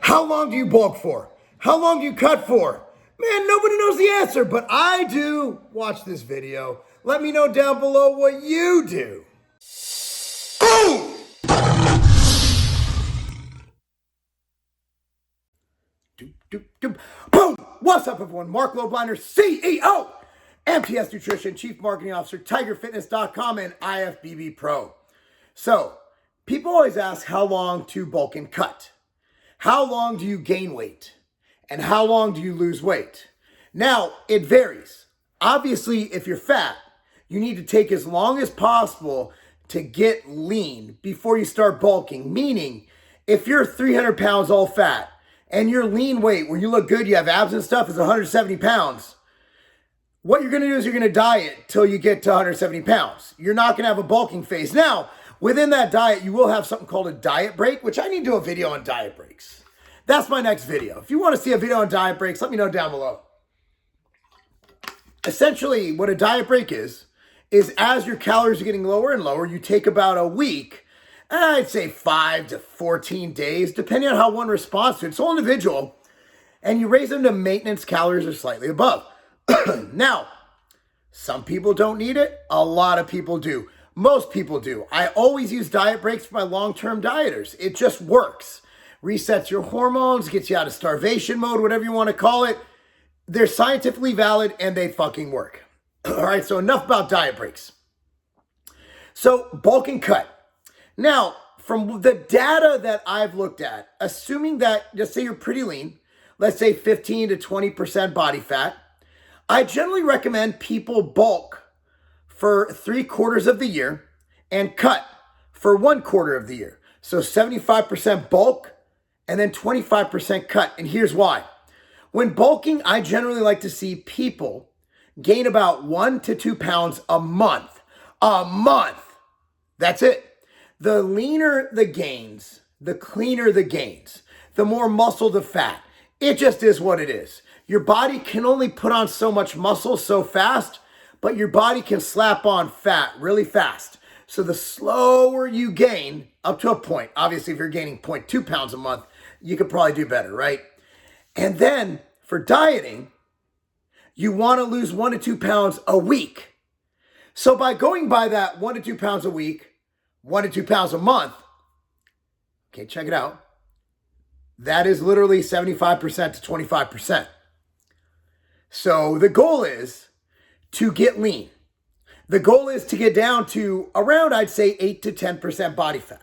How long do you bulk for? How long do you cut for? Man, nobody knows the answer, but I do. Watch this video. Let me know down below what you do. Boom! Doop, doop, doop. Boom! What's up, everyone? Marc Lobliner, CEO, MTS Nutrition, Chief Marketing Officer, TigerFitness.com, and IFBB Pro. So, people always ask how long to bulk and cut. How long do you gain weight? And how long do you lose weight? Now, it varies. Obviously, if you're fat, you need to take as long as possible to get lean before you start bulking. Meaning, if you're 300 pounds all fat and your lean weight, where you look good, you have abs and stuff, is 170 pounds, what you're going to do is you're going to diet till you get to 170 pounds. You're not going to have a bulking phase. Now, within that diet, you will have something called a diet break, which I need to do a video on diet breaks. That's my next video. If you want to see a video on diet breaks, let me know down below. Essentially, what a diet break is as your calories are getting lower and lower, you take about a week, I'd say 5 to 14 days, depending on how one responds to it. It's all individual. And you raise them to maintenance calories or slightly above. Now, some people don't need it. A lot of people do. Most people do. I always use diet breaks for my long-term dieters. It just works. Resets your hormones, gets you out of starvation mode, whatever you want to call it. They're scientifically valid and they fucking work. All right, so enough about diet breaks. So bulk and cut. Now, from the data that I've looked at, assuming that, just say you're pretty lean, let's say 15 to 20% body fat, I generally recommend people bulk for 3/4 of the year and cut for 1/4 of the year. So 75% bulk and then 25% cut. And here's why. When bulking, I generally like to see people gain about 1 to 2 pounds a month. A month. That's it. The leaner the gains, the cleaner the gains, the more muscle the fat. It just is what it is. Your body can only put on so much muscle so fast, but your body can slap on fat really fast. So the slower you gain, up to a point, obviously if you're gaining 0.2 pounds a month, you could probably do better, right? And then for dieting, you want to lose 1 to 2 pounds a week. So by going by that 1 to 2 pounds a week, 1 to 2 pounds a month, okay, check it out. That is literally 75% to 25%. So the goal is to get lean. The goal is to get down to around, I'd say, 8 to 10% body fat.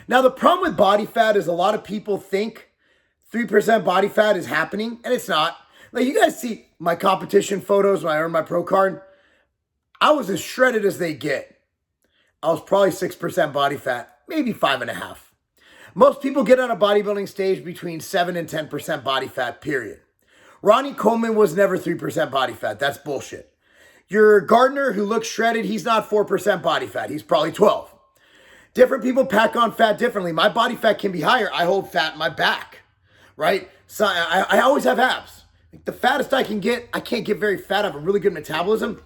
Now, the problem with body fat is a lot of people think 3% body fat is happening, and it's not. Like, you guys see my competition photos when I earned my pro card. I was as shredded as they get. I was probably 6% body fat, maybe 5.5%. Most people get on a bodybuilding stage between 7 and 10% body fat, period. Ronnie Coleman was never 3% body fat. That's bullshit. Your Gardner who looks shredded, he's not 4% body fat. He's probably 12%. Different people pack on fat differently. My body fat can be higher. I hold fat in my back, right? So I always have abs. Like the fattest I can get, I can't get very fat. I have a really good metabolism.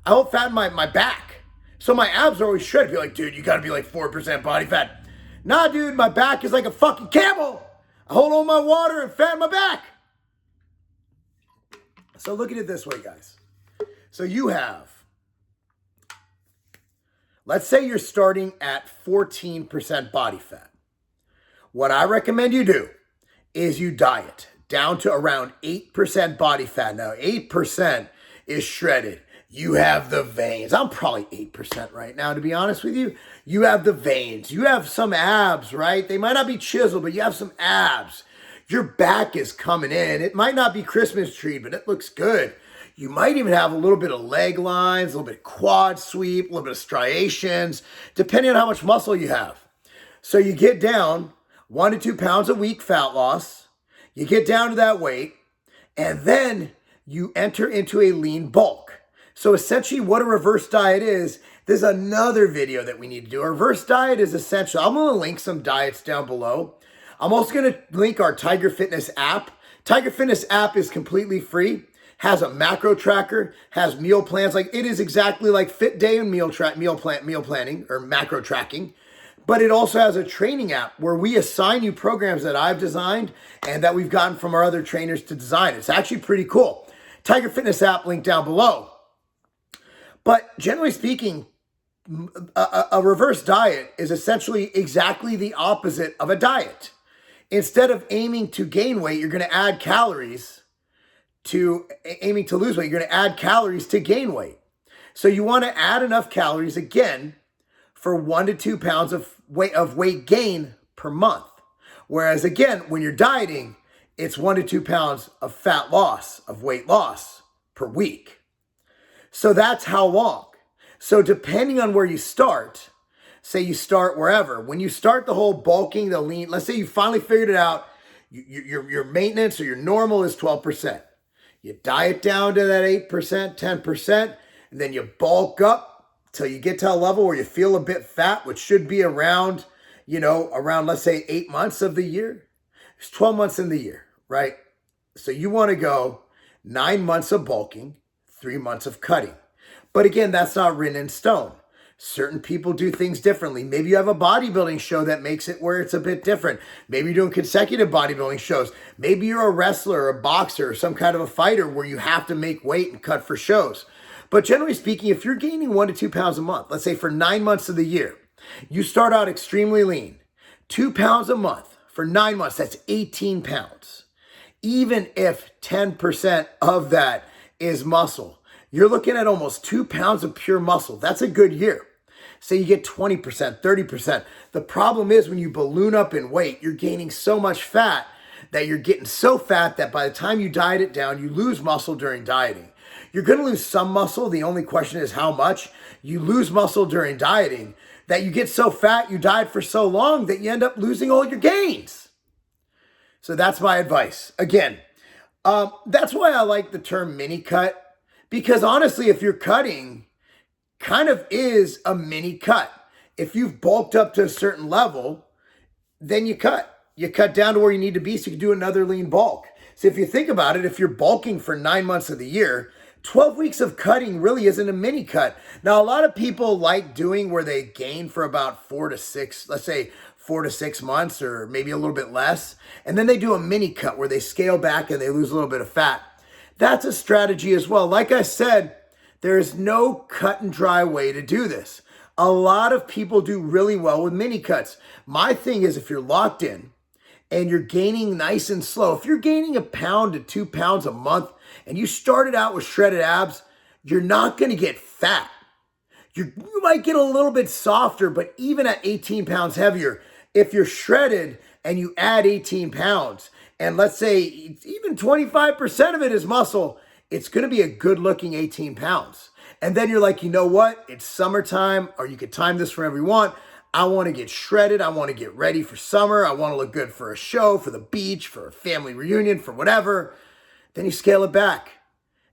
I hold fat in my back. So my abs are always shredded. Be like, dude, you got to be like 4% body fat. Nah, dude, my back is like a fucking camel. I hold all my water and fat in my back. So look at it this way, guys. So you have, let's say you're starting at 14% body fat. What I recommend you do is you diet down to around 8% body fat. Now, 8% is shredded. You have the veins. I'm probably 8% right now, to be honest with you. You have the veins. You have some abs, right? They might not be chiseled, but you have some abs. Your back is coming in. It might not be Christmas tree, but it looks good. You might even have a little bit of leg lines, a little bit of quad sweep, a little bit of striations, depending on how much muscle you have. So you get down 1 to 2 pounds a week fat loss. You get down to that weight, and then you enter into a lean bulk. So essentially what a reverse diet is, there's another video that we need to do. A reverse diet is essential. I'm going to link some diets down below. I'm also going to link our Tiger Fitness app. Tiger Fitness app is completely free, has a macro tracker, has meal plans. Like, it is exactly like Fit Day and meal planning or macro tracking. But it also has a training app where we assign you programs that I've designed and that we've gotten from our other trainers to design. It's actually pretty cool. Tiger Fitness app, link down below. But generally speaking, a reverse diet is essentially exactly the opposite of a diet. Instead of aiming to gain weight, you're going to add calories to aiming to lose weight. You're going to add calories to gain weight. So you want to add enough calories, again, for 1 to 2 pounds of weight gain per month. Whereas again, when you're dieting, it's 1 to 2 pounds of fat loss, of weight loss per week. So that's how long. So depending on where you start, say you start wherever, when you start the whole bulking, the lean, let's say you finally figured it out, your maintenance or your normal is 12%. You diet down to that 8%, 10%, and then you bulk up till you get to a level where you feel a bit fat, which should be around, around, let's say 8 months of the year. There's 12 months in the year, right? So you want to go 9 months of bulking, 3 months of cutting. But again, that's not written in stone. Certain people do things differently. Maybe you have a bodybuilding show that makes it where it's a bit different. Maybe you're doing consecutive bodybuilding shows. Maybe you're a wrestler, or a boxer, or some kind of a fighter where you have to make weight and cut for shows. But generally speaking, if you're gaining 1 to 2 pounds a month, let's say for 9 months of the year, you start out extremely lean, 2 pounds a month for 9 months, that's 18 pounds. Even if 10% of that is muscle, you're looking at almost 2 pounds of pure muscle. That's a good year. Say you get 20%, 30%. The problem is when you balloon up in weight, you're gaining so much fat that you're getting so fat that by the time you diet it down, you lose muscle during dieting. You're going to lose some muscle. The only question is how much. You lose muscle during dieting that you get so fat, you diet for so long that you end up losing all your gains. So that's my advice. Again, that's why I like the term mini cut, because honestly, if you're cutting, kind of is a mini cut. If you've bulked up to a certain level, then you cut. You cut down to where you need to be so you can do another lean bulk. So if you think about it, if you're bulking for 9 months of the year, 12 weeks of cutting really isn't a mini cut. Now, a lot of people like doing where they gain for about 4 to 6, let's say 4 to 6 months or maybe a little bit less. And then they do a mini cut where they scale back and they lose a little bit of fat. That's a strategy as well. Like I said, there is no cut and dry way to do this. A lot of people do really well with mini cuts. My thing is if you're locked in and you're gaining nice and slow, if you're gaining 1 pound to 2 pounds a month and you started out with shredded abs, you're not going to get fat. You might get a little bit softer, but even at 18 pounds heavier, if you're shredded and you add 18 pounds, and let's say even 25% of it is muscle, it's going to be a good looking 18 pounds. And then you're like, you know what? It's summertime, or you could time this for whenever you want. I want to get shredded. I want to get ready for summer. I want to look good for a show, for the beach, for a family reunion, for whatever. Then you scale it back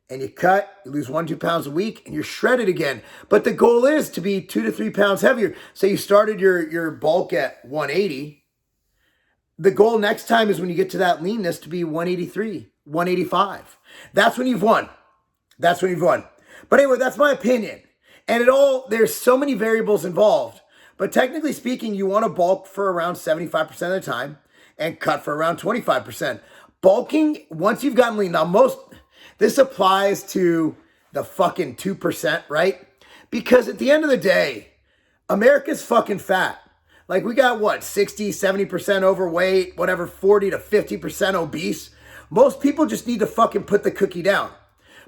and you cut, you lose 1, 2 pounds a week and you're shredded again. But the goal is to be 2 to 3 pounds heavier. So you started your bulk at 180. The goal next time is when you get to that leanness to be 183, 185. That's when you've won. That's when you've won. But anyway, that's my opinion. And there's so many variables involved. But technically speaking, you want to bulk for around 75% of the time and cut for around 25%. Bulking, once you've gotten lean, now this applies to the fucking 2%, right? Because at the end of the day, America's fucking fat. Like we got what, 60, 70% overweight, whatever, 40 to 50% obese. Most people just need to fucking put the cookie down.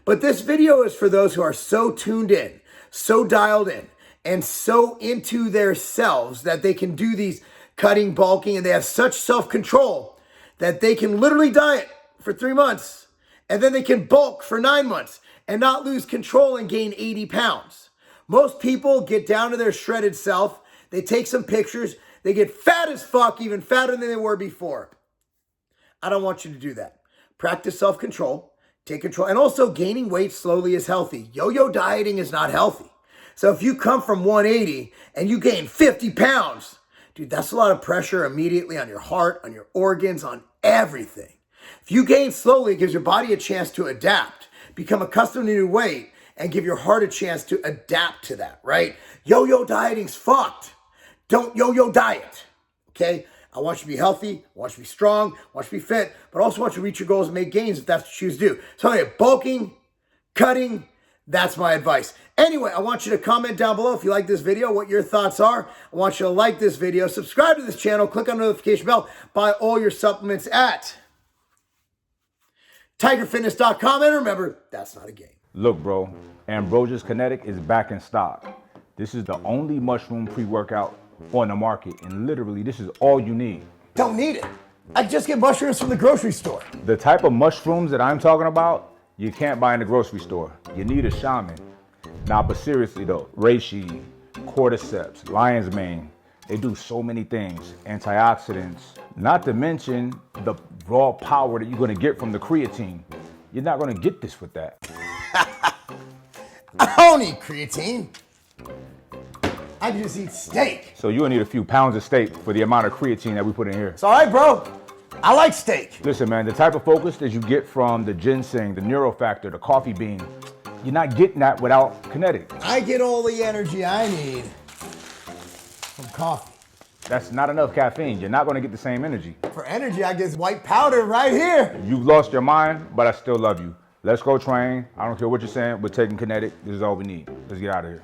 But this video is for those who are so tuned in, so dialed in, and so into their selves that they can do these cutting, bulking, and they have such self-control that they can literally diet for 3 months and then they can bulk for 9 months and not lose control and gain 80 pounds. Most people get down to their shredded self. They take some pictures. They get fat as fuck, even fatter than they were before. I don't want you to do that. Practice self-control, take control, and also gaining weight slowly is healthy. Yo-yo dieting is not healthy. So if you come from 180 and you gain 50 pounds, dude, that's a lot of pressure immediately on your heart, on your organs, on everything. If you gain slowly, it gives your body a chance to adapt, become accustomed to new weight, and give your heart a chance to adapt to that, right? Yo-yo dieting's fucked. Don't yo-yo diet, okay? I want you to be healthy, I want you to be strong, I want you to be fit, but also want you to reach your goals and make gains if that's what you choose to do. So anyway, bulking, cutting, that's my advice. Anyway, I want you to comment down below if you like this video, what your thoughts are. I want you to like this video, subscribe to this channel, click on the notification bell, buy all your supplements at tigerfitness.com, and remember, that's not a game. Look, bro, Ambrosia's Kinetic is back in stock. This is the only mushroom pre-workout on the market, and literally this is all you need. Don't need it. I just get mushrooms from the grocery store. The type of mushrooms that I'm talking about, you can't buy in the grocery store. You need a shaman. Now, but seriously though, reishi, cordyceps, lion's mane, they do so many things. Antioxidants, not to mention the raw power that you're gonna get from the creatine. You're not gonna get this with that. I don't eat creatine. I can just eat steak. So you'll need a few pounds of steak for the amount of creatine that we put in here. It's all right, bro. I like steak. Listen, man, the type of focus that you get from the ginseng, the neurofactor, the coffee bean, you're not getting that without Kinetic. I get all the energy I need from coffee. That's not enough caffeine. You're not gonna get the same energy. For energy, I get white powder right here. You've lost your mind, but I still love you. Let's go train. I don't care what you're saying. We're taking Kinetic. This is all we need. Let's get out of here.